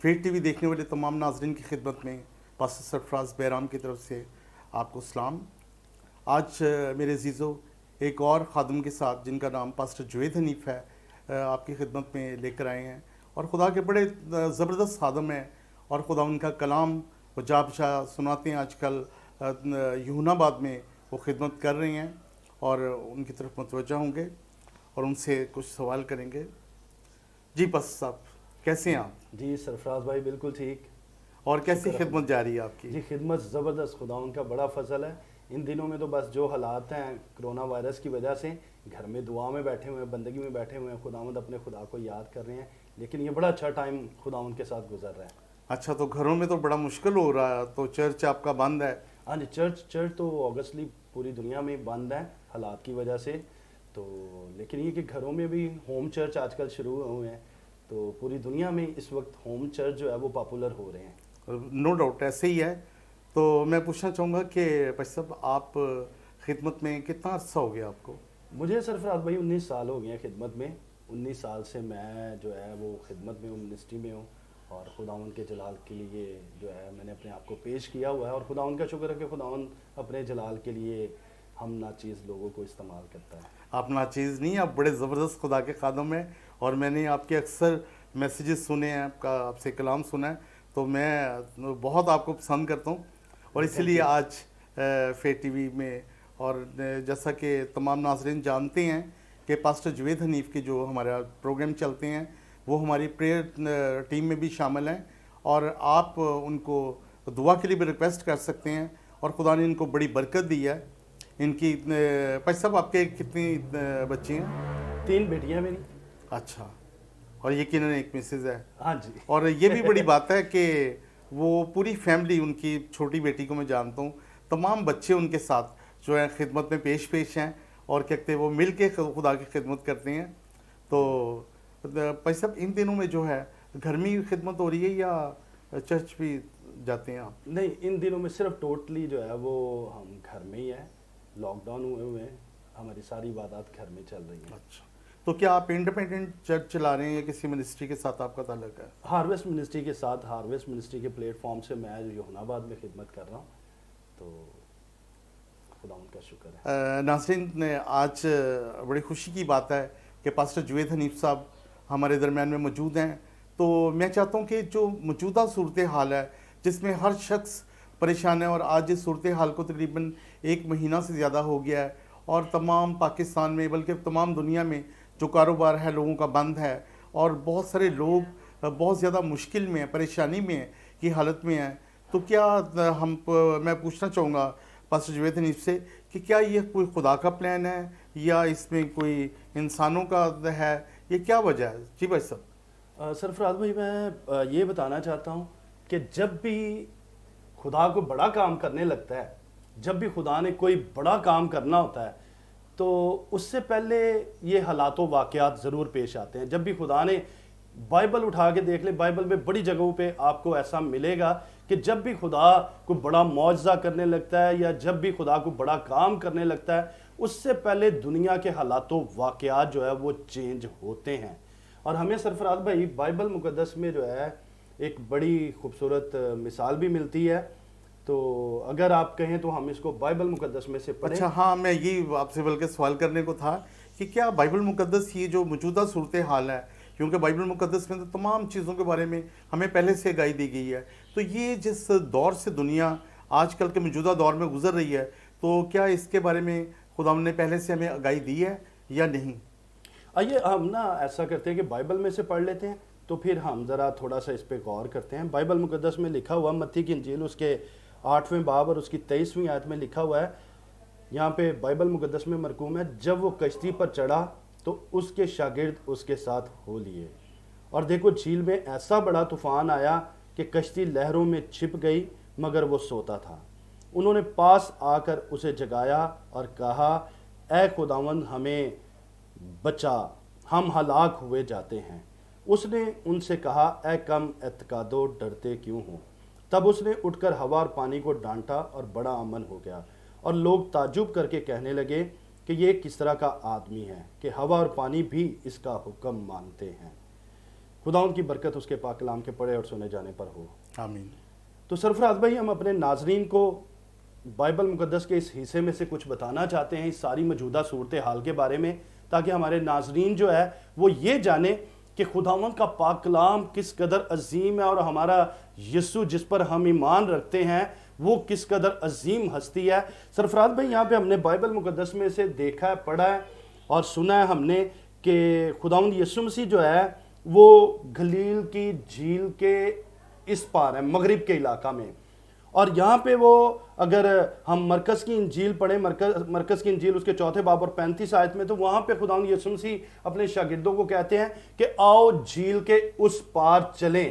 Fat T V دیکھنے والے تمام ناظرین کی خدمت میں پاسٹر سرفراز بہرام کی طرف سے آپ کو سلام۔ آج میرے عزیزو ایک اور خادم کے ساتھ جن کا نام پاسٹر جوید حنیف ہے آپ کی خدمت میں لے کر آئے ہیں، اور خدا کے بڑے زبردست خادم ہیں، اور خدا ان کا کلام وہ جا بجا سناتے ہیں۔ آج کل یوحنا آباد میں وہ خدمت کر رہے ہیں، اور ان کی طرف متوجہ ہوں گے اور ان سے کچھ سوال کریں گے۔ جی پاسٹر صاحب کیسے ہیں آپ؟ جی سرفراز بھائی بالکل ٹھیک۔ اور کیسی خدمت جاری ہے آپ کی؟ جی خدمت زبردست، خدا ان کا بڑا فضل ہے۔ ان دنوں میں تو بس جو حالات ہیں کرونا وائرس کی وجہ سے گھر میں دعا میں بیٹھے ہوئے ہیں، بندگی میں بیٹھے ہوئے ہیں، خداوند اپنے خدا کو یاد کر رہے ہیں، لیکن یہ بڑا اچھا ٹائم خداوند کے ساتھ گزر رہا ہے۔ اچھا، تو گھروں میں تو بڑا مشکل ہو رہا ہے، تو چرچ آپ کا بند ہے؟ ہاں جی، چرچ تو آگسٹلی پوری دنیا میں بند ہے حالات کی وجہ سے، تو لیکن یہ کہ گھروں میں بھی ہوم چرچ آج کل شروع ہوئے ہیں، تو پوری دنیا میں اس وقت ہوم چرچ جو ہے وہ پاپولر ہو رہے ہیں۔ نو ڈاؤٹ ایسے ہی ہے۔ تو میں پوچھنا چاہوں گا کہ پاسٹر صاحب آپ خدمت میں کتنا عرصہ ہو گیا آپ کو؟ مجھے سرفراز بھائی 19 سال ہو گئے ہیں خدمت میں۔ 19 سال سے میں جو ہے وہ خدمت میں ہوں، منسٹری میں ہوں، اور خداوند کے جلال کے لیے جو ہے میں نے اپنے آپ کو پیش کیا ہوا ہے، اور خداوند کا شکر ہے کہ خداوند اپنے جلال کے لیے ہم ناچیز لوگوں کو استعمال کرتا ہے۔ آپ ناچیز نہیں، آپ بڑے زبردست خدا کے خادم ہیں، اور میں نے آپ کے اکثر میسیجز سنے ہیں، آپ سے کلام سنا ہے، تو میں بہت آپ کو پسند کرتا ہوں، اور اسی لیے آج فیٹ ٹی وی میں، اور جیسا کہ تمام ناظرین جانتے ہیں کہ پاسٹر جوید حنیف کے جو ہمارا پروگرام چلتے ہیں وہ ہماری پریئر ٹیم میں بھی شامل ہیں، اور آپ ان کو دعا کے لیے بھی ریکویسٹ کر سکتے ہیں، اور خدا نے ان کو بڑی برکت دی ہے۔ ان کی پاسٹر صاحب آپ کے کتنی بچے ہیں؟ 3 بیٹیاں میری۔ اچھا، اور یقیناً ایک مسز ہے۔ ہاں جی۔ اور یہ بھی بڑی بات ہے کہ وہ پوری فیملی، ان کی چھوٹی بیٹی کو میں جانتا ہوں، تمام بچے ان کے ساتھ جو ہے خدمت میں پیش ہیں، اور کہتے ہیں وہ مل کے خدا کی خدمت کرتے ہیں۔ تو پاسٹر صاحب ان دنوں میں جو ہے گھر میں خدمت ہو رہی ہے یا چرچ بھی جاتے ہیں آپ؟ نہیں، ان دنوں میں صرف ٹوٹلی جو ہے وہ ہم گھر میں ہی ہیں، لاک ڈاؤن ہوئے ہیں، ہماری ساری عبادات گھر میں چل رہی ہیں۔ اچھا، تو کیا آپ انڈیپینڈنٹ چرچ چلا رہے ہیں یا کسی منسٹری کے ساتھ آپ کا تعلق ہے؟ ہارویسٹ منسٹری کے ساتھ، ہارویسٹ منسٹری کے پلیٹ فارم سے میں یوحنا آباد میں خدمت کر رہا ہوں، تو خدا ان کا شکر ہے۔ ناظرین، آج بڑی خوشی کی بات ہے کہ پاسٹر جوید حنیف صاحب ہمارے درمیان میں موجود ہیں۔ تو میں چاہتا ہوں کہ جو موجودہ صورتحال ہے جس میں ہر شخص پریشان ہے، اور آج اس صورتحال کو تقریباً 1 مہینہ سے زیادہ ہو گیا ہے، اور تمام پاکستان میں بلکہ تمام دنیا میں جو کاروبار ہے لوگوں کا بند ہے، اور بہت سارے لوگ بہت زیادہ مشکل میں ہیں، پریشانی میں ہیں، کی حالت میں ہیں۔ تو کیا میں پوچھنا چاہوں گا پاسٹر جوید حنیف سے کہ کیا یہ کوئی خدا کا پلان ہے یا اس میں کوئی انسانوں کا ہے، یہ کیا وجہ ہے؟ جی بھائی صاحب۔ سرفراز بھائی میں یہ بتانا چاہتا ہوں کہ جب بھی خدا کو بڑا کام کرنے لگتا ہے، جب بھی خدا نے کوئی بڑا کام کرنا ہوتا ہے، تو اس سے پہلے یہ حالات و واقعات ضرور پیش آتے ہیں۔ جب بھی خدا نے بائبل اٹھا کے دیکھ لے، بائبل میں بڑی جگہوں پہ آپ کو ایسا ملے گا کہ جب بھی خدا کو بڑا معجزہ کرنے لگتا ہے، یا جب بھی خدا کو بڑا کام کرنے لگتا ہے، اس سے پہلے دنیا کے حالات و واقعات جو ہے وہ چینج ہوتے ہیں۔ اور ہمیں سرفراز بھائی بائبل مقدس میں جو ہے ایک بڑی خوبصورت مثال بھی ملتی ہے، تو اگر آپ کہیں تو ہم اس کو بائبل مقدس میں سے پڑھیں۔ اچھا، ہاں، میں یہ آپ سے بلکہ سوال کرنے کو تھا کہ کیا بائبل مقدس یہ جو موجودہ صورتحال ہے، کیونکہ بائبل مقدس میں تو تمام چیزوں کے بارے میں ہمیں پہلے سے آگاہی دی گئی ہے، تو یہ جس دور سے دنیا آج کل کے موجودہ دور میں گزر رہی ہے، تو کیا اس کے بارے میں خدا نے پہلے سے ہمیں آگاہی دی ہے یا نہیں؟ آئیے ہم نا ایسا کرتے ہیں کہ بائبل میں سے پڑھ لیتے ہیں، تو پھر ہم ذرا تھوڑا سا اس پہ غور کرتے ہیں۔ بائبل مقدس میں لکھا ہوا متی کی انجیل اس کے 8ویں باب اور اس کی 23ویں آیت میں لکھا ہوا ہے، یہاں پہ بائبل مقدس میں مرقوم ہے، جب وہ کشتی پر چڑھا تو اس کے شاگرد اس کے ساتھ ہو لیے، اور دیکھو جھیل میں ایسا بڑا طوفان آیا کہ کشتی لہروں میں چھپ گئی، مگر وہ سوتا تھا۔ انہوں نے پاس آ کر اسے جگایا اور کہا، اے خداوند ہمیں بچا، ہم ہلاک ہوئے جاتے ہیں۔ اس نے ان سے کہا، اے کم اعتقادو، ڈرتے کیوں ہو؟ تب اس نے اٹھ کر ہوا اور پانی کو ڈانٹا اور بڑا امن ہو گیا، اور لوگ تعجب کر کے کہنے لگے کہ یہ کس طرح کا آدمی ہے کہ ہوا اور پانی بھی اس کا حکم مانتے ہیں۔ خداوند کی برکت اس کے پاک کلام کے پڑھے اور سنے جانے پر ہو۔ آمین۔ تو سرفراز بھائی، ہم اپنے ناظرین کو بائبل مقدس کے اس حصے میں سے کچھ بتانا چاہتے ہیں اس ساری موجودہ صورتحال کے بارے میں، تاکہ ہمارے ناظرین جو ہے وہ یہ جانے کہ خداوند کا پاک کلام کس قدر عظیم ہے، اور ہمارا یسوع جس پر ہم ایمان رکھتے ہیں وہ کس قدر عظیم ہستی ہے۔ سرفراز بھائی، یہاں پہ ہم نے بائبل مقدس میں سے دیکھا ہے، پڑھا ہے اور سنا ہے ہم نے کہ خداوند یسوع مسیح جو ہے وہ گلیل کی جھیل کے اس پار ہے، مغرب کے علاقہ میں، اور یہاں پہ وہ اگر ہم مرکز کی انجیل پڑھیں، مرکز کی انجیل اس کے 4 باب اور 35 آیت میں، تو وہاں پہ خداوند یسوع مسیح اپنے شاگردوں کو کہتے ہیں کہ آؤ جھیل کے اس پار چلیں۔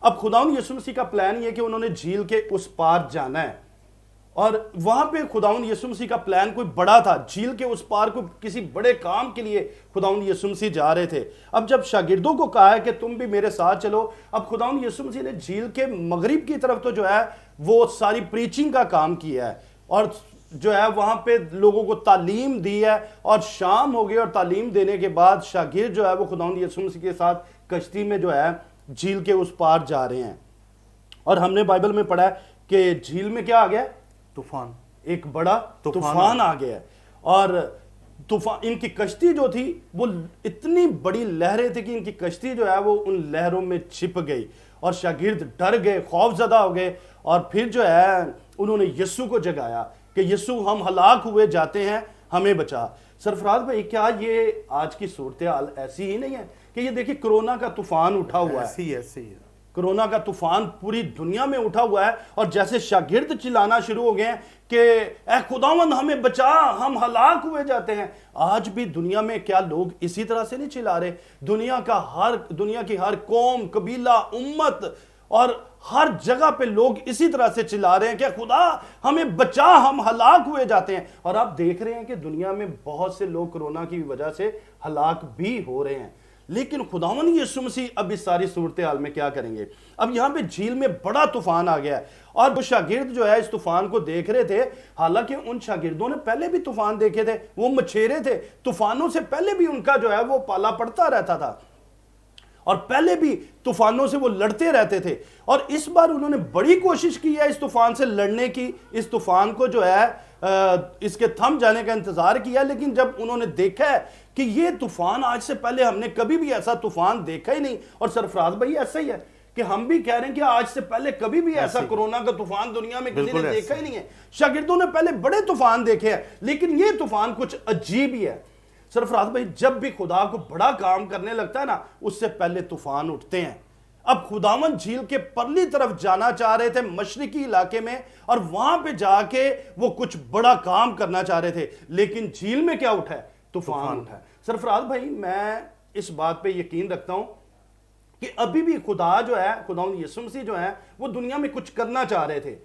اب خداوند یسوع مسیح کا پلان یہ کہ انہوں نے جھیل کے اس پار جانا ہے، اور وہاں پہ خداوند یسوع مسیح کا پلان کوئی بڑا تھا، جھیل کے اس پار کو کسی بڑے کام کے لیے خداوند یسوع مسیح جا رہے تھے۔ اب جب شاگردوں کو کہا ہے کہ تم بھی میرے ساتھ چلو، اب خداوند یسوع مسیح نے جھیل کے مغرب کی طرف تو جو ہے وہ ساری پریچنگ کا کام کیا ہے، اور جو ہے وہاں پہ لوگوں کو تعلیم دی ہے، اور شام ہو گئی، اور تعلیم دینے کے بعد شاگرد جو ہے وہ خداوند یسوع مسیح کے ساتھ کشتی میں جو ہے جھیل کے اس پار جا رہے ہیں، اور ہم نے بائبل میں پڑھا ہے کہ جھیل میں کیا آ گیا؟ طوفان، ایک بڑا طوفان آ گیا، اور طوفان، ان کی کشتی جو تھی وہ اتنی بڑی لہریں تھی کہ ان کی کشتی جو ہے وہ ان لہروں میں چھپ گئی، اور شاگرد ڈر گئے، خوف زدہ ہو گئے، اور پھر جو ہے انہوں نے یسوع کو جگایا کہ یسوع ہم ہلاک ہوئے جاتے ہیں، ہمیں بچا۔ سرفراز بھائی، کیا یہ آج کی صورتحال ایسی ہی نہیں ہے کہ یہ دیکھیں کرونا کا طوفان اٹھا ہوا ہے، ایسی ہے۔ کرونا کا طوفان پوری دنیا میں اٹھا ہوا ہے، اور جیسے شاگرد چلانا شروع ہو گئے ہیں کہ اے خداوند ہمیں بچا، ہم ہلاک ہوئے جاتے ہیں، آج بھی دنیا میں کیا لوگ اسی طرح سے نہیں چلا رہے؟ دنیا کی ہر قوم، قبیلہ، امت اور ہر جگہ پہ لوگ اسی طرح سے چلا رہے ہیں کہ خدا ہمیں بچا، ہم ہلاک ہوئے جاتے ہیں، اور آپ دیکھ رہے ہیں کہ دنیا میں بہت سے لوگ کرونا کی وجہ سے ہلاک بھی ہو رہے ہیں۔ لیکن خداوند یسوع مسیح اب اس ساری صورتحال میں کیا کریں گے؟ اب یہاں پہ جھیل میں بڑا طوفان آ گیا ہے، اور وہ شاگرد جو ہے اس طوفان کو دیکھ رہے تھے، حالانکہ ان شاگردوں نے پہلے بھی طوفان دیکھے تھے، وہ مچھیرے تھے، طوفانوں سے پہلے بھی ان کا جو ہے وہ پالا پڑتا رہتا تھا، اور پہلے بھی طوفانوں سے وہ لڑتے رہتے تھے، اور اس بار انہوں نے بڑی کوشش کی ہے اس طوفان سے لڑنے کی، اس طوفان کو جو ہے اس کے تھم جانے کا انتظار کیا، لیکن جب انہوں نے دیکھا ہے کہ یہ طوفان آج سے پہلے ہم نے کبھی بھی ایسا طوفان دیکھا ہی نہیں، اور سرفراز بھائی ایسا ہی ہے کہ ہم بھی کہہ رہے ہیں کہ آج سے پہلے کبھی بھی ایسا کرونا کا طوفان دنیا میں کسی نے دیکھا ہی نہیں ہے۔ شاگردوں نے پہلے بڑے طوفان دیکھے ہیں، لیکن یہ طوفان کچھ عجیب ہی ہے۔ سرفراز بھائی، جب بھی خدا کو بڑا کام کرنے لگتا ہے نا، اس سے پہلے طوفان اٹھتے ہیں۔ اب خداوند جھیل کے پرلی طرف جانا چاہ رہے تھے، مشرقی علاقے میں، اور وہاں پہ جا کے وہ کچھ بڑا کام کرنا چاہ رہے تھے، لیکن جھیل میں کیا اٹھا ہے؟ طوفان اٹھا ہے۔ سرفراز بھائی، میں اس بات پہ یقین رکھتا ہوں کہ ابھی بھی خدا جو ہے، خداوند یسوع مسیح جو ہے، وہ دنیا میں کچھ کرنا چاہ رہے تھے،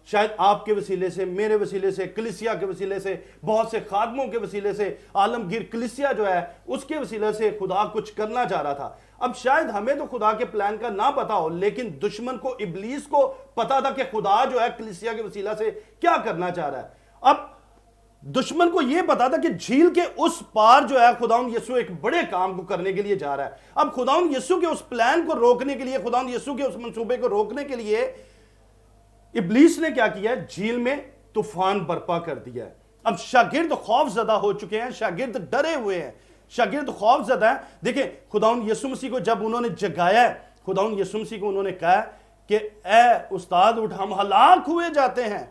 شاید آپ کے وسیلے سے، میرے وسیلے سے، کلیسیا کے وسیلے سے، بہت سے خادموں کے وسیلے سے، عالمگیر کلیسیا جو ہے اس کے وسیلے سے خدا کچھ کرنا چاہ رہا تھا۔ اب شاید ہمیں تو خدا کے پلان کا نہ پتا ہو، لیکن دشمن کو، ابلیس کو پتا تھا کہ خدا جو ہے کلیسیا کے وسیلہ سے کیا کرنا چاہ رہا ہے۔ اب دشمن کو یہ پتا تھا کہ جھیل کے اس پار جو ہے خداوند یسوع ایک بڑے کام کو کرنے کے لیے جا رہا ہے۔ اب خداوند یسوع کے اس پلان کو روکنے کے لیے، خداوند یسوع کے اس منصوبے کو روکنے کے لیے ابلیس نے کیا کیا ہے؟ جھیل میں طوفان برپا کر دیا ہے۔ اب شاگرد خوف زدہ ہو چکے ہیں، شاگرد ڈرے ہوئے ہیں، شاگرد خوف زدہ ہیں۔ دیکھیں، خداوند یسوع مسیح کو جب انہوں نے جگایا ہے، خداوند یسوع مسیح کو انہوں نے کہا کہ اے استاد اٹھ، ہم ہلاک ہوئے جاتے ہیں۔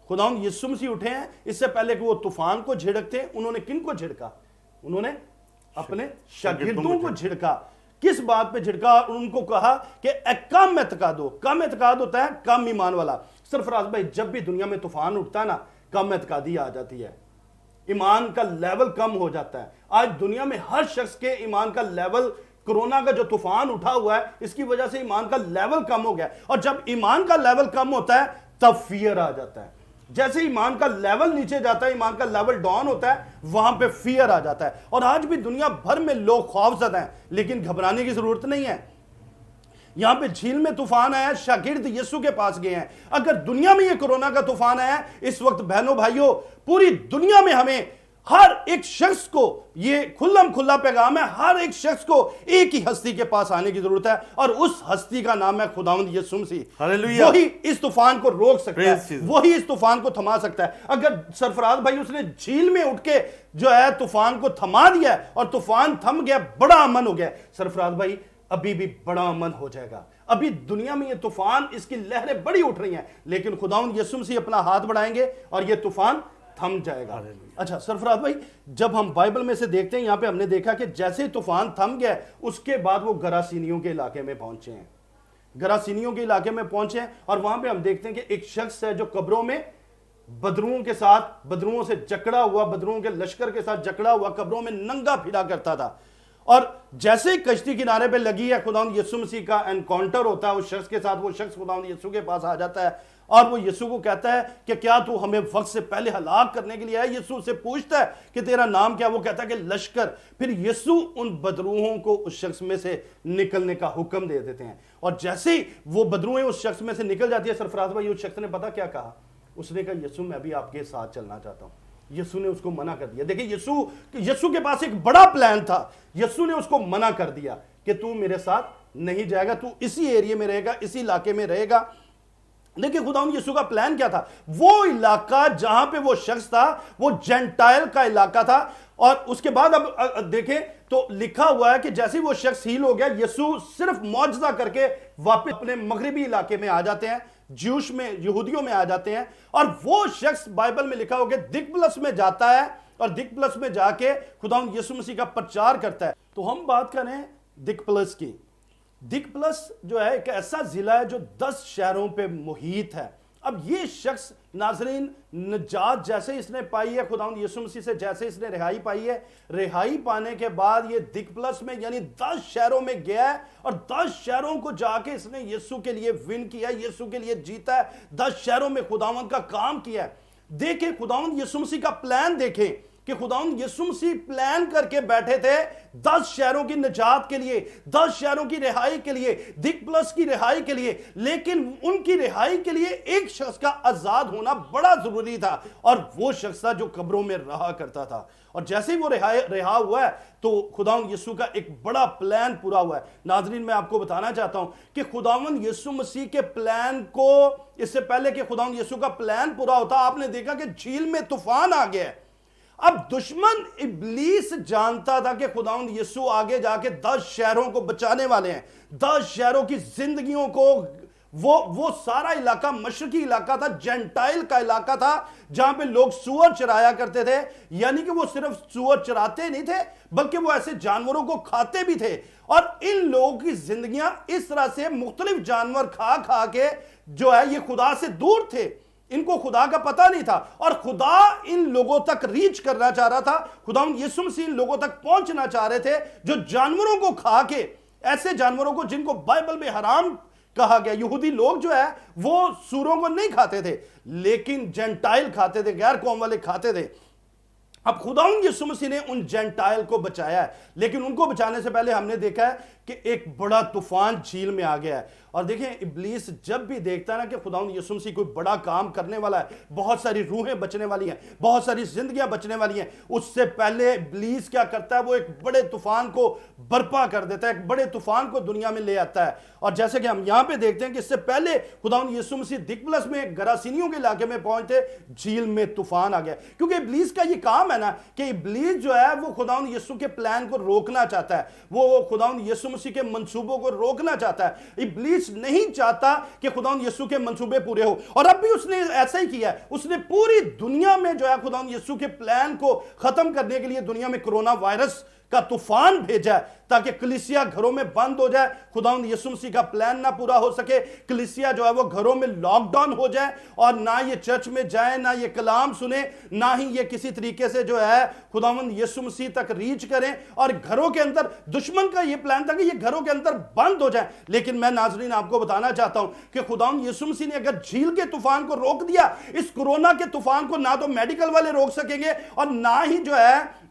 خداوند یسوع مسیح اٹھے ہیں، اس سے پہلے کہ وہ طوفان کو جھڑکتے، انہوں نے کن کو جھڑکا؟ انہوں نے اپنے شاگردوں کو جھڑکا۔ کس بات پہ جھڑکا؟ ان کو کہا کہ اے کم اعتقاد ہو۔ کم اعتقاد ہوتا ہے کم ایمان والا۔ سرفراز بھائی، جب بھی دنیا میں طوفان اٹھتا ہے نا، کم اعتقادی آ جاتی ہے، ایمان کا لیول کم ہو جاتا ہے۔ آج دنیا میں ہر شخص کے ایمان کا لیول، کرونا کا جو طوفان اٹھا ہوا ہے اس کی وجہ سے ایمان کا لیول کم ہو گیا، اور جب ایمان کا لیول کم ہوتا ہے تب فیئر آ جاتا ہے۔ جیسے ایمان کا لیول نیچے جاتا ہے، ایمان کا لیول ڈاؤن ہوتا ہے، وہاں پہ فیئر آ جاتا ہے۔ اور آج بھی دنیا بھر میں لوگ خوف زدہ ہیں، لیکن گھبرانے کی ضرورت نہیں ہے۔ یہاں پہ جھیل میں طوفان آیا، شاگرد یسوع کے پاس گئے ہیں۔ اگر دنیا میں یہ کرونا کا طوفان آیا اس وقت، بہنوں بھائیوں، پوری دنیا میں ہمیں ہر ایک شخص کو یہ کھلم کھلا پیغام ہے، ہر ایک شخص کو ایک ہی ہستی کے پاس آنے کی ضرورت ہے، اور اس ہستی کا نام ہے خداوند یسوع مسیح۔ ہاللیلویہ۔ وہی اس طوفان کو روک سکتا Praise ہے، Jesus۔ وہی اس طوفان کو تھما سکتا ہے۔ اگر سرفراز بھائی اس نے جھیل میں اٹھ کے جو ہے طوفان کو تھما دیا ہے اور طوفان تھم گیا، بڑا امن ہو گیا، سرفراز بھائی ابھی بھی بڑا امن ہو جائے گا۔ ابھی دنیا میں یہ طوفان، اس کی لہریں بڑی اٹھ رہی ہیں، لیکن خداوند یسوع مسیح اپنا ہاتھ بڑھائیں گے اور یہ طوفان تھم جائے گا۔ اچھا سرفراز بھائی، جب ہم بائبل میں سے دیکھتے ہیں، یہاں پہ ہم نے دیکھا کہ جیسے طوفان تھم گیا اس کے بعد وہ گراسینیوں کے علاقے میں پہنچے ہیں، گراسینیوں کے علاقے میں پہنچے ہیں، اور وہاں پہ ہم دیکھتے ہیں کہ ایک شخص ہے جو قبروں میں بدروؤں کے ساتھ، بدروؤں سے جکڑا ہوا، بدروؤں کے لشکر کے ساتھ جکڑا ہوا قبروں میں ننگا پھرا کرتا تھا۔ اور جیسے ہی کشتی کنارے پہ لگی ہے، خداوند یسوع مسیح کا انکاؤنٹر ہوتا ہے اس شخص کے ساتھ، وہ شخص خداوند یسوع کے پاس آ جاتا ہے اور وہ یسوع کو کہتا ہے کہ کیا تو ہمیں وقت سے پہلے ہلاک کرنے کے لیے آیا؟ یسوع سے پوچھتا ہے کہ تیرا نام کیا؟ وہ کہتا ہے کہ لشکر۔ پھر یسوع ان بدروہوں کو اس شخص میں سے نکلنے کا حکم دے دیتے ہیں، اور جیسے ہی وہ بدروہیں اس شخص میں سے نکل جاتی ہے، سرفراز بھائی اس شخص نے پتا کیا کہا؟ اس نے کہا یسوع میں بھی آپ کے ساتھ چلنا چاہتا ہوں۔ یسوع نے اس کو منع کر دیا۔ دیکھیں یسوع کے پاس ایک بڑا پلان تھا، یسوع نے اس کو منع کر دیا کہ تو میرے ساتھ نہیں جائے گا، تو اسی ایریے میں رہے گا، اسی علاقے میں رہے گا۔ لیکن خداوند یسوع کا پلان کیا تھا؟ وہ علاقہ جہاں پہ وہ شخص تھا وہ جینٹائل کا علاقہ تھا، اور اس کے بعد اب دیکھیں تو لکھا ہوا ہے کہ جیسے وہ شخص ہیل ہو گیا، یسوع صرف معجزہ کر کے واپس اپنے مغربی علاقے میں آ جاتے ہیں، جیوش میں، یہودیوں میں آ جاتے ہیں، اور وہ شخص بائبل میں لکھا ہو کہ دکپلس میں جاتا ہے اور دکپلس میں جا کے خداوند یسوع مسیح کا پرچار کرتا ہے۔ تو ہم بات کریں دکپلس کی۔ دکپلس جو ہے ایک ایسا ضلع ہے جو 10 شہروں پہ محیط ہے۔ اب یہ شخص ناظرین نجات جیسے اس نے پائی ہے خداوند یسوع مسیح سے، جیسے اس نے رہائی پائی ہے، رہائی پانے کے بعد یہ دکپلس میں یعنی 10 شہروں میں گیا ہے، اور 10 شہروں کو جا کے اس نے یسوع کے لیے ون کیا ہے، یسوع کے لیے جیتا ہے، 10 شہروں میں خداوند کا کام کیا ہے۔ دیکھیں خداوند یسوع مسیح کا پلان، دیکھیں کہ خداوند یسوع مسیح پلان کر کے بیٹھے تھے 10 شہروں کی نجات کے لیے، 10 شہروں کی رہائی کے لیے، دکپلس کی رہائی کے لیے، لیکن ان کی رہائی کے لیے ایک شخص کا آزاد ہونا بڑا ضروری تھا، اور وہ شخص تھا جو قبروں میں رہا کرتا تھا۔ اور جیسے ہی وہ رہا ہوا ہے تو خداوند یسوع کا ایک بڑا پلان پورا ہوا ہے۔ ناظرین میں آپ کو بتانا چاہتا ہوں کہ خداوند یسوع مسیح کے پلان کو، اس سے پہلے کہ خداوند یسوع کا پلان پورا ہوتا، آپ نے دیکھا کہ جھیل میں طوفان آ گیا ہے۔ اب دشمن ابلیس جانتا تھا کہ خداوند یسوع آگے جا کے 10 شہروں کو بچانے والے ہیں، 10 شہروں کی زندگیوں کو، وہ سارا علاقہ مشرقی علاقہ تھا، جینٹائل کا علاقہ تھا، جہاں پہ لوگ سور چرایا کرتے تھے، یعنی کہ وہ صرف سور چراتے نہیں تھے بلکہ وہ ایسے جانوروں کو کھاتے بھی تھے، اور ان لوگوں کی زندگیاں اس طرح سے مختلف جانور کھا کھا کے جو ہے یہ خدا سے دور تھے، ان کو خدا کا پتہ نہیں تھا، اور خدا ان لوگوں تک ریچ کرنا چاہ رہا تھا۔ خداوند یسوع مسیح ان لوگوں تک پہنچنا چاہ رہے تھے جو جانوروں کو کھا کے، ایسے جانوروں کو جن کو بائبل میں حرام کہا گیا۔ یہودی لوگ جو ہے وہ سوروں کو نہیں کھاتے تھے، لیکن جینٹائل کھاتے تھے، غیر قوم والے کھاتے تھے۔ اب خداوند یسوع مسیح نے ان جینٹائل کو بچایا ہے، لیکن ان کو بچانے سے پہلے ہم نے دیکھا ہے کہ ایک بڑا طوفان جھیل میں آ گیا ہے۔ اور دیکھیں ابلیس جب بھی دیکھتا ہے نا کہ خداوند یسوع مسیح کوئی بڑا کام کرنے والا ہے، بہت ساری روحیں بچنے والی ہیں، بہت ساری زندگیاں بچنے والی ہیں، اس سے پہلے ابلیس کیا کرتا ہے؟ وہ ایک بڑے طوفان کو برپا کر دیتا ہے، ایک بڑے طوفان کو دنیا میں لے آتا ہے۔ اور جیسے کہ ہم یہاں پہ دیکھتے ہیں کہ اس سے پہلے خداوند یسوع مسیح دکپلس میں گراسینیوں کے علاقے میں پہنچتے، جھیل میں طوفان آ گیا، کیونکہ ابلیس کا یہ کام ہے نا کہ ابلیس جو ہے وہ خداوند یسوع کے پلان کو روکنا چاہتا ہے، وہ خداوند یسوع مسیح کے منصوبوں کو روکنا چاہتا ہے۔ ابلیس نہیں چاہتا کہ خداوند یسوع کے منصوبے پورے ہو، اور اب بھی اس نے ایسا ہی کیا ہے۔ اس نے پوری دنیا میں جو ہے خداوند یسوع کے پلان کو ختم کرنے کے لیے دنیا میں کرونا وائرس کا طوفان بھیجا ہے تاکہ کلیسیا گھروں میں بند ہو جائے، خداوند یسوع مسیح کا پلان نہ پورا ہو سکے، کلیسیا جو ہے وہ گھروں میں لاک ڈاؤن ہو جائے، اور نہ یہ چرچ میں جائیں، نہ یہ کلام سنیں، نہ ہی یہ کسی طریقے سے جو ہے خداوند یسوع مسیح تک ریچ کریں، اور گھروں کے اندر دشمن کا یہ پلان تھا کہ یہ گھروں کے اندر بند ہو جائیں۔ لیکن میں ناظرین آپ کو بتانا چاہتا ہوں کہ خداوند یسوع مسیح نے اگر جھیل کے طوفان کو روک دیا، اس کورونا کے طوفان کو نہ تو میڈیکل والے روک سکیں گے، اور نہ ہی جو ہے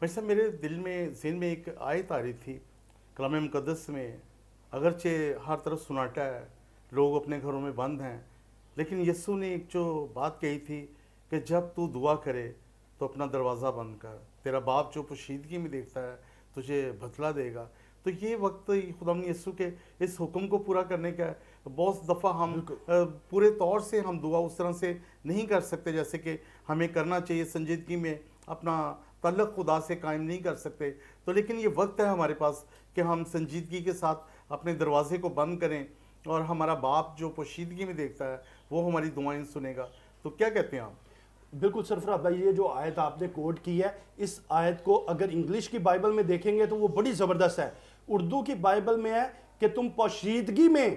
بھائی صاحب میرے دل میں ذہن میں ایک آیت آ رہی تھی کلام مقدس میں، اگرچہ ہر طرف سناٹا ہے، لوگ اپنے گھروں میں بند ہیں، لیکن یسوع نے ایک جو بات کہی تھی کہ جب تو دعا کرے تو اپنا دروازہ بند کر، تیرا باپ جو پوشیدگی میں دیکھتا ہے تجھے بھتلا دے گا۔ تو یہ وقت خدا یسوع کے اس حکم کو پورا کرنے کا ہے۔ بہت دفعہ ہم پورے طور سے ہم دعا اس طرح سے نہیں کر سکتے جیسے کہ ہمیں کرنا چاہیے، سنجیدگی میں اپنا تعلق خدا سے قائم نہیں کر سکتے، تو لیکن یہ وقت ہے ہمارے پاس کہ ہم سنجیدگی کے ساتھ اپنے دروازے کو بند کریں، اور ہمارا باپ جو پوشیدگی میں دیکھتا ہے وہ ہماری دعائیں سنے گا۔ تو کیا کہتے ہیں آپ؟ بالکل سرفراز بھائی، یہ جو آیت آپ نے کوٹ کی ہے، اس آیت کو اگر انگلش کی بائبل میں دیکھیں گے تو وہ بڑی زبردست ہے۔ اردو کی بائبل میں ہے کہ تم پوشیدگی میں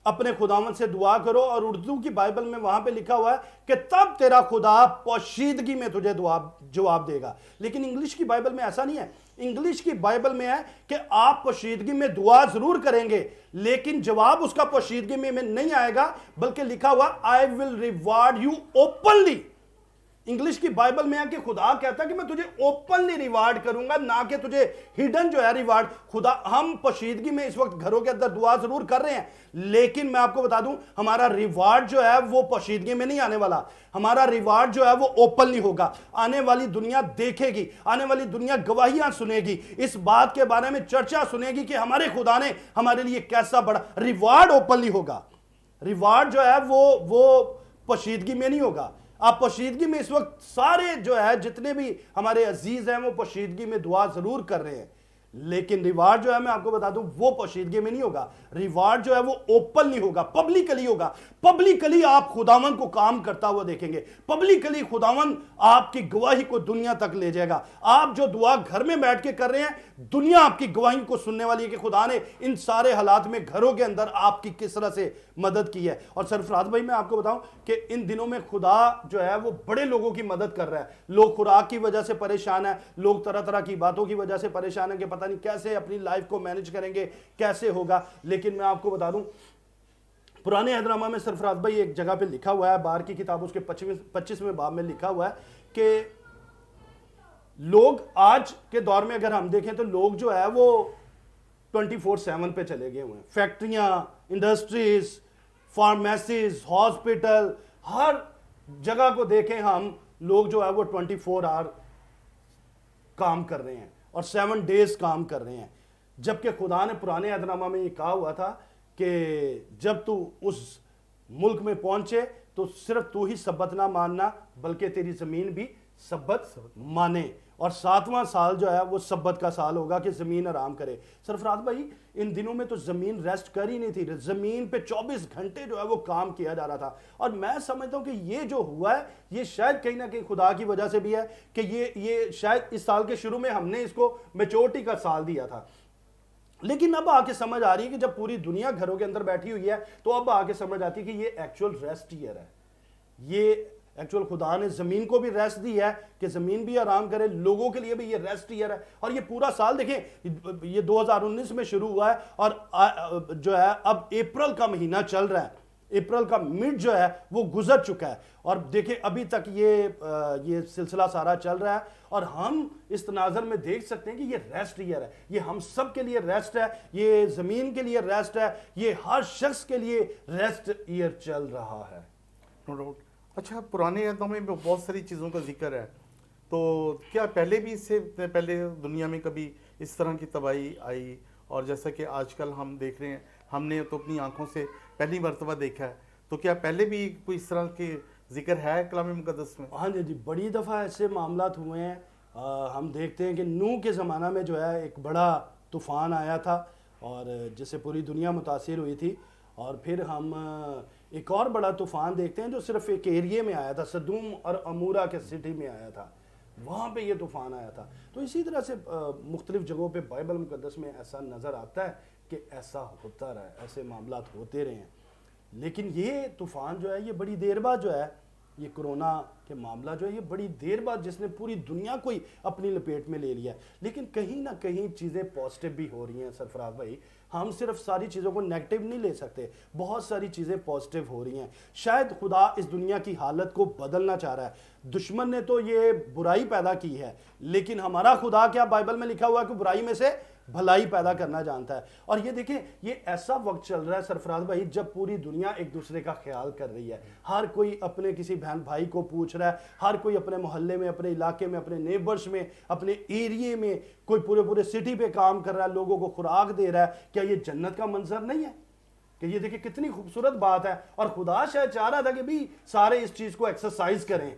اپنے خداوند سے دعا کرو، اور اردو کی بائبل میں وہاں پہ لکھا ہوا ہے کہ تب تیرا خدا پوشیدگی میں تجھے جواب دے گا۔ لیکن انگلش کی بائبل میں ایسا نہیں ہے۔ انگلش کی بائبل میں ہے کہ آپ پوشیدگی میں دعا ضرور کریں گے، لیکن جواب اس کا پوشیدگی میں نہیں آئے گا، بلکہ لکھا ہوا I will reward you openly۔ English کی بائبل میں ہے کہ خدا کہتا ہے کہ میں تجھے اوپنلی ریوارڈ کروں گا، نہ کہ تجھے ہڈن جو ہے ریوارڈ۔ خدا ہم پوشیدگی میں اس وقت گھروں کے اندر دعا ضرور کر رہے ہیں، لیکن میں آپ کو بتا دوں ہمارا ریوارڈ جو ہے وہ پوشیدگی میں نہیں آنے والا، ہمارا ریوارڈ جو ہے وہ اوپنلی ہوگا۔ آنے والی دنیا دیکھے گی، آنے والی دنیا گواہیاں سنے گی، اس بات کے بارے میں چرچا سنے گی کہ ہمارے خدا نے ہمارے لیے کیسا بڑا ریوارڈ اوپنلی ہوگا۔ ریوارڈ جو ہے وہ پوشیدگی میں نہیں ہوگا۔ آپ پوشیدگی میں اس وقت سارے جو ہے جتنے بھی ہمارے عزیز ہیں وہ پوشیدگی میں دعا ضرور کر رہے ہیں، لیکن ریوارڈ جو ہے میں آپ کو بتا دوں وہ پوشیدگی میں نہیں ہوگا۔ ریوارڈ جو ہے وہ اوپن نہیں ہوگا، پبلکلی ہوگا۔ پبلکلی آپ خداوند کو کام کرتا ہوا دیکھیں گے، پبلکلی خداوند آپ کی گواہی کو دنیا تک لے جائے گا۔ آپ جو دعا گھر میں بیٹھ کے کر رہے ہیں، دنیا آپ کی گواہی کو سننے والی ہے کہ خدا نے ان سارے حالات میں گھروں کے اندر آپ کی کس طرح سے مدد کی ہے۔ اور سرفراز بھائی میں آپ کو بتاؤں کہ ان دنوں میں خدا جو ہے وہ بڑے لوگوں کی مدد کر رہا ہے۔ لوگ خوراک کی وجہ سے پریشان ہیں، لوگ طرح طرح کی باتوں کی وجہ سے پریشان ہیں کہ پتہ نہیں کیسے اپنی لائف کو مینج کریں گے، کیسے ہوگا۔ لیکن میں آپ کو بتا دوں پرانے عہد نامہ میں سرفراز بھائی ایک جگہ پہ لکھا ہوا ہے، بار کی کتاب اس کے 25ویں باب میں لکھا ہوا ہے کہ لوگ آج کے دور میں اگر ہم دیکھیں تو لوگ جو ہے وہ 24/7 پہ چلے گئے ہوئے ہیں۔ فیکٹریاں، انڈسٹریز، فارمیسیز، ہاسپٹل، ہر جگہ کو دیکھیں ہم، لوگ جو ہے وہ 24 آور کام کر رہے ہیں اور 7 ڈیز کام کر رہے ہیں۔ جبکہ خدا نے پرانے عہد نامہ میں یہ کہا ہوا تھا کہ جب تو اس ملک میں پہنچے تو صرف تو ہی سبت نہ ماننا بلکہ تیری زمین بھی سبت مانے، اور 7واں سال جو ہے وہ سبت کا سال ہوگا کہ زمین آرام کرے۔ سرفراز بھائی ان دنوں میں تو زمین ریسٹ کر ہی نہیں تھی، زمین پہ 24 گھنٹے جو ہے وہ کام کیا جا رہا تھا۔ اور میں سمجھتا ہوں کہ یہ جو ہوا ہے یہ شاید کہیں نہ کہیں خدا کی وجہ سے بھی ہے کہ یہ شاید اس سال کے شروع میں ہم نے اس کو میچورٹی کا سال دیا تھا، لیکن اب آ کے سمجھ آ رہی ہے کہ جب پوری دنیا گھروں کے اندر بیٹھی ہوئی ہے تو اب آ کے سمجھ آتی ہے کہ یہ ایکچول ریسٹ ایئر ہے۔ یہ ایکچول خدا نے زمین کو بھی ریسٹ دی ہے کہ زمین بھی آرام کرے، لوگوں کے لیے بھی یہ ریسٹ ایئر ہے۔ اور یہ پورا سال دیکھیں یہ 2019 میں شروع ہوا ہے اور جو ہے اب اپریل کا مہینہ چل رہا ہے، اپریل کا مڈ جو ہے وہ گزر چکا ہے، اور دیکھیں ابھی تک یہ سلسلہ سارا چل رہا ہے، اور ہم اس تناظر میں دیکھ سکتے ہیں کہ یہ ریسٹ ایئر ہے، یہ ہم سب کے لیے ریسٹ ہے، یہ زمین کے لیے ریسٹ ہے، یہ ہر شخص کے لیے ریسٹ ایئر چل رہا ہے۔ No doubt. اچھا پرانے عہدوں میں بہت ساری چیزوں کا ذکر ہے، تو کیا پہلے بھی اس سے پہلے دنیا میں کبھی اس طرح کی تباہی آئی؟ اور جیسا کہ آج کل ہم دیکھ رہے ہیں، ہم نے تو اپنی آنکھوں سے پہلی مرتبہ دیکھا ہے، تو کیا پہلے بھی کوئی اس طرح کے ذکر ہے کلام مقدس میں؟ ہاں جی، بڑی دفعہ ایسے معاملات ہوئے ہیں۔ ہم دیکھتے ہیں کہ نوح کے زمانہ میں جو ہے ایک بڑا طوفان آیا تھا اور جس سے پوری دنیا متاثر ہوئی تھی، اور پھر ہم ایک اور بڑا طوفان دیکھتے ہیں جو صرف ایک ایریے میں آیا تھا، سدوم اور عمورہ کے سٹی میں آیا تھا، وہاں پہ یہ طوفان آیا تھا۔ تو اسی طرح سے مختلف جگہوں پہ بائبل مقدس میں ایسا نظر آتا ہے کہ ایسا ہوتا رہا ہے، ایسے معاملات ہوتے رہے ہیں۔ لیکن یہ طوفان جو ہے یہ بڑی دیر بعد جو ہے، یہ کرونا کے معاملہ جو ہے یہ بڑی دیر بعد جس نے پوری دنیا کو ہی اپنی لپیٹ میں لے لیا ہے، لیکن کہیں نہ کہیں چیزیں پازیٹیو بھی ہو رہی ہیں سرفراز بھائی۔ ہم صرف ساری چیزوں کو نیگیٹو نہیں لے سکتے, بہت ساری چیزیں پازیٹیو ہو رہی ہیں. شاید خدا اس دنیا کی حالت کو بدلنا چاہ رہا ہے. دشمن نے تو یہ برائی پیدا کی ہے, لیکن ہمارا خدا کیا بائبل میں لکھا ہوا ہے کہ برائی میں سے بھلائی پیدا کرنا جانتا ہے. اور یہ دیکھیں, یہ ایسا وقت چل رہا ہے سرفراز بھائی جب پوری دنیا ایک دوسرے کا خیال کر رہی ہے. ہر کوئی اپنے کسی بہن بھائی کو پوچھ رہا ہے, ہر کوئی اپنے محلے میں, اپنے علاقے میں, اپنے نیبرز میں, اپنے ایریے میں, کوئی پورے سٹی پہ کام کر رہا ہے, لوگوں کو خوراک دے رہا ہے. کیا یہ جنت کا منظر نہیں ہے؟ کہ یہ دیکھیں کتنی خوبصورت بات ہے. اور خدا شاید چاہ رہا تھا کہ بھی سارے اس چیز کو ایکسرسائز کریں,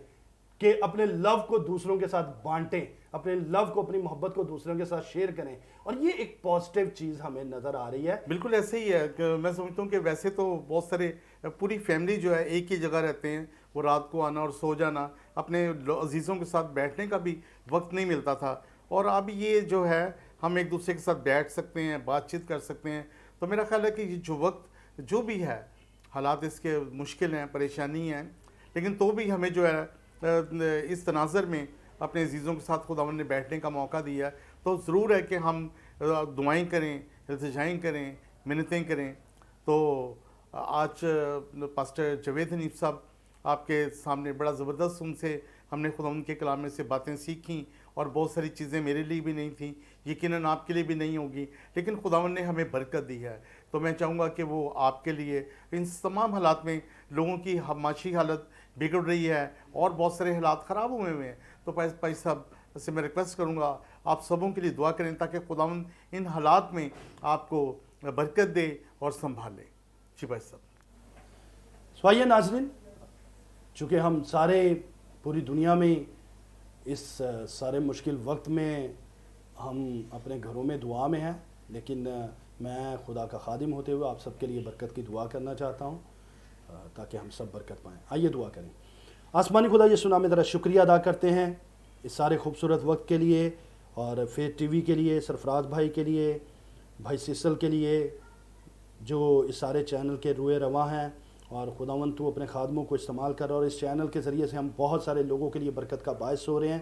کہ اپنے لو کو دوسروں کے ساتھ بانٹیں, اپنے لو کو, اپنی محبت کو دوسروں کے ساتھ شیئر کریں. اور یہ ایک پازیٹیو چیز ہمیں نظر آ رہی ہے. بالکل ایسے ہی ہے کہ میں سمجھتا ہوں کہ ویسے تو بہت سارے پوری فیملی جو ہے ایک ہی جگہ رہتے ہیں, وہ رات کو آنا اور سو جانا, اپنے عزیزوں کے ساتھ بیٹھنے کا بھی وقت نہیں ملتا تھا. اور اب یہ جو ہے ہم ایک دوسرے کے ساتھ بیٹھ سکتے ہیں, بات چیت کر سکتے ہیں. تو میرا خیال ہے کہ یہ جو وقت جو بھی ہے, حالات اس کے مشکل ہیں, پریشانی ہیں, لیکن تو بھی ہمیں جو ہے اس تناظر میں اپنے عزیزوں کے ساتھ خداوند نے بیٹھنے کا موقع دیا ہے. تو ضرور ہے کہ ہم دعائیں کریں, التجائیں کریں, منتیں کریں. تو آج پاسٹر جاوید حنیف صاحب آپ کے سامنے بڑا زبردست ان سے ہم نے خداوند کے کلام میں سے باتیں سیکھیں, اور بہت ساری چیزیں میرے لیے بھی نہیں تھیں, یقیناً آپ کے لیے بھی نہیں ہوگی, لیکن خداوند نے ہمیں برکت دی ہے. تو میں چاہوں گا کہ وہ آپ کے لیے ان تمام حالات میں, لوگوں کی معاشی حالت بگڑ رہی ہے اور بہت سارے حالات خراب ہوئے ہوئے ہیں, تو بھائی صاحب سے میں ریکویسٹ کروں گا آپ سبوں کے لیے دعا کریں تاکہ خداوند ان حالات میں آپ کو برکت دے اور سنبھالے. جی بھائی صاحب. سوائیے ناظرین, چونکہ ہم سارے پوری دنیا میں اس سارے مشکل وقت میں ہم اپنے گھروں میں دعا میں ہیں, لیکن میں خدا کا خادم ہوتے ہوئے آپ سب کے لیے برکت کی دعا کرنا چاہتا ہوں تاکہ ہم سب برکت پائیں. آئیے دعا کریں. آسمانی خدا یہ سنا میں ذرا شکریہ ادا کرتے ہیں اس سارے خوبصورت وقت کے لیے, اور فیت ٹی وی کے لیے, سرفراز بھائی کے لیے, بھائی سیسل کے لیے, جو اس سارے چینل کے روئے رواں ہیں. اور خداوند تو اپنے خادموں کو استعمال کر رہا ہے, اور اس چینل کے ذریعے سے ہم بہت سارے لوگوں کے لیے برکت کا باعث ہو رہے ہیں.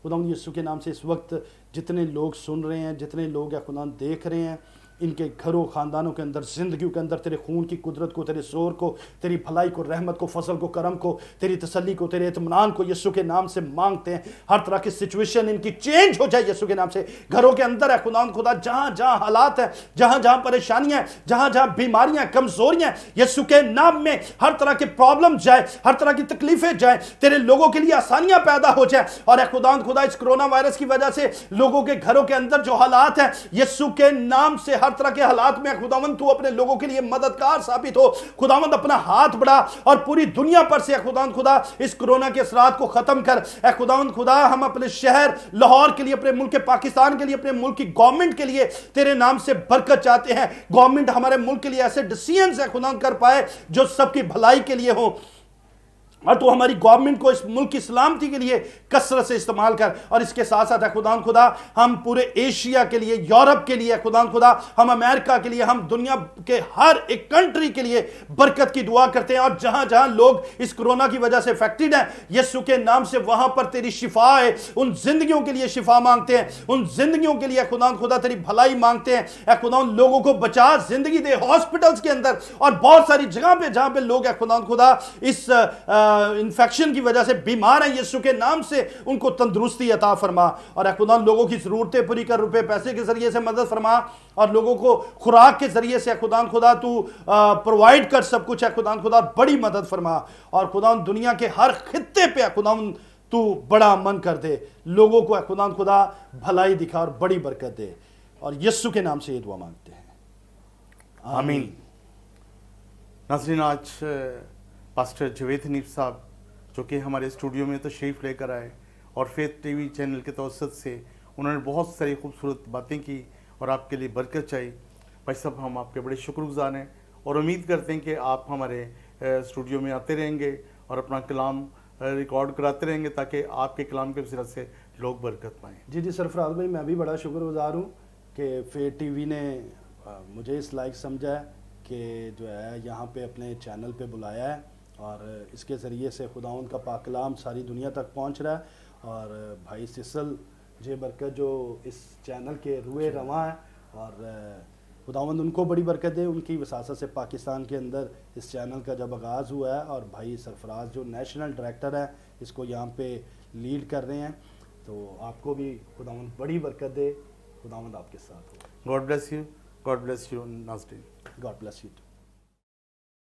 خداوند یسوع کے نام سے اس وقت جتنے لوگ سن رہے ہیں, جتنے لوگ یا خداوند دیکھ رہے ہیں, ان کے گھروں خاندانوں کے اندر, زندگیوں کے اندر تیرے خون کی قدرت کو, تیرے زور کو, تیری بھلائی کو, رحمت کو, فضل کو, کرم کو, تیری تسلی کو, تیرے اطمینان کو یسوع کے نام سے مانگتے ہیں. ہر طرح کی سچویشن ان کی چینج ہو جائے یسوع کے نام سے. گھروں کے اندر ہے خداوند خدا, جہاں جہاں حالات ہیں, جہاں جہاں پریشانیاں ہیں, جہاں جہاں بیماریاں, کمزوریاں ہیں, یسوع کے نام میں ہر طرح کے پرابلم جائے, ہر طرح کی تکلیفیں جائیں, تیرے لوگوں کے لیے آسانیاں پیدا ہو جائیں. اور اے خداوند خدا, اس کرونا وائرس کی وجہ سے لوگوں کے گھروں کے اندر جو حالات ہیں, یسوع کے نام سے ہر طرح کے حالات میں خداوند تو اپنے لوگوں کے لیے مددگار ثابت ہو. خداوند اپنا ہاتھ بڑھا اور پوری دنیا پر سے خداوند خدا اس کرونا کے اثرات کو ختم کر. اے خداوند خدا, ہم اپنے شہر لاہور کے لیے, اپنے ملک پاکستان کے لیے, اپنے ملک کی گورنمنٹ کے لیے تیرے نام سے برکت چاہتے ہیں. گورنمنٹ ہمارے ملک کے لیے ایسے ڈیسیژنز ہے خداوند کر پائے جو سب کی بھلائی کے لیے ہوں, اور تو ہماری گورنمنٹ کو اس ملک کی سلامتی کے لیے کثرت سے استعمال کر. اور اس کے ساتھ ساتھ خداوند خدا, ہم پورے ایشیا کے لیے, یورپ کے لیے خداوند خدا, ہم امریکہ کے لیے, ہم دنیا کے ہر ایک کنٹری کے لیے برکت کی دعا کرتے ہیں. اور جہاں جہاں لوگ اس کرونا کی وجہ سے افیکٹڈ ہیں, یسوع کے نام سے وہاں پر تیری شفا ہے. ان زندگیوں کے لیے شفا مانگتے ہیں, ان زندگیوں کے لیے خداوند خدا تیری بھلائی مانگتے ہیں. اے خداوند لوگوں کو بچا, زندگی دے ہاسپٹلز کے اندر اور بہت ساری جگہ پہ جہاں پہ لوگ خداوند خدا اس انفیکشن کی وجہ سے بیمار ہیں, یسوع کے نام سے ان کو تندرستی عطا فرما. اور اے خداوند لوگوں کی ضرورتیں پوری کر, روپے پیسے کے ذریعے سے مدد فرما, اور لوگوں کو خوراک کے ذریعے سے خداوند خدا تو پرووائڈ کر سب کچھ. خداوند خدا بڑی مدد فرما, اور خداوند دنیا کے ہر خطے پہ خداوند تو بڑا من کر دے, لوگوں کو خداوند خدا بھلائی دکھا اور بڑی برکت دے. اور یسوع کے نام سے یہ دعا مانگتے ہیں, آمین. ناظرین, آج پاسٹر جاوید حنیف صاحب جو کہ ہمارے اسٹوڈیو میں تشریف لے کر آئے, اور فیت ٹی وی چینل کے توسط سے انہوں نے بہت ساری خوبصورت باتیں کی اور آپ کے لیے برکت چاہی. بھائی صاحب, ہم آپ کے بڑے شکر گزار ہیں اور امید کرتے ہیں کہ آپ ہمارے اسٹوڈیو میں آتے رہیں گے اور اپنا کلام ریکارڈ کراتے رہیں گے تاکہ آپ کے کلام کے وسیلہ سے لوگ برکت پائیں. جی سرفراز بھائی, میں بھی بڑا شکر گزار ہوں کہ فیت ٹی وی نے مجھے اس لائق سمجھا ہے کہ جو ہے یہاں پہ اپنے چینل پہ بلایا ہے, اور اس کے ذریعے سے خداوند کا پاک کلام ساری دنیا تک پہنچ رہا ہے. اور بھائی سیسل جے برکت جو اس چینل کے روئے رواں ہیں, اور خداوند ان کو بڑی برکت دے. ان کی وساست سے پاکستان کے اندر اس چینل کا جب آغاز ہوا ہے اور بھائی سرفراز جو نیشنل ڈائریکٹر ہے اس کو یہاں پہ لیڈ کر رہے ہیں, تو آپ کو بھی خداوند بڑی برکت دے. خداوند آپ کے ساتھ ہو. گاڈ بلیس یو ناظرین. God bless you.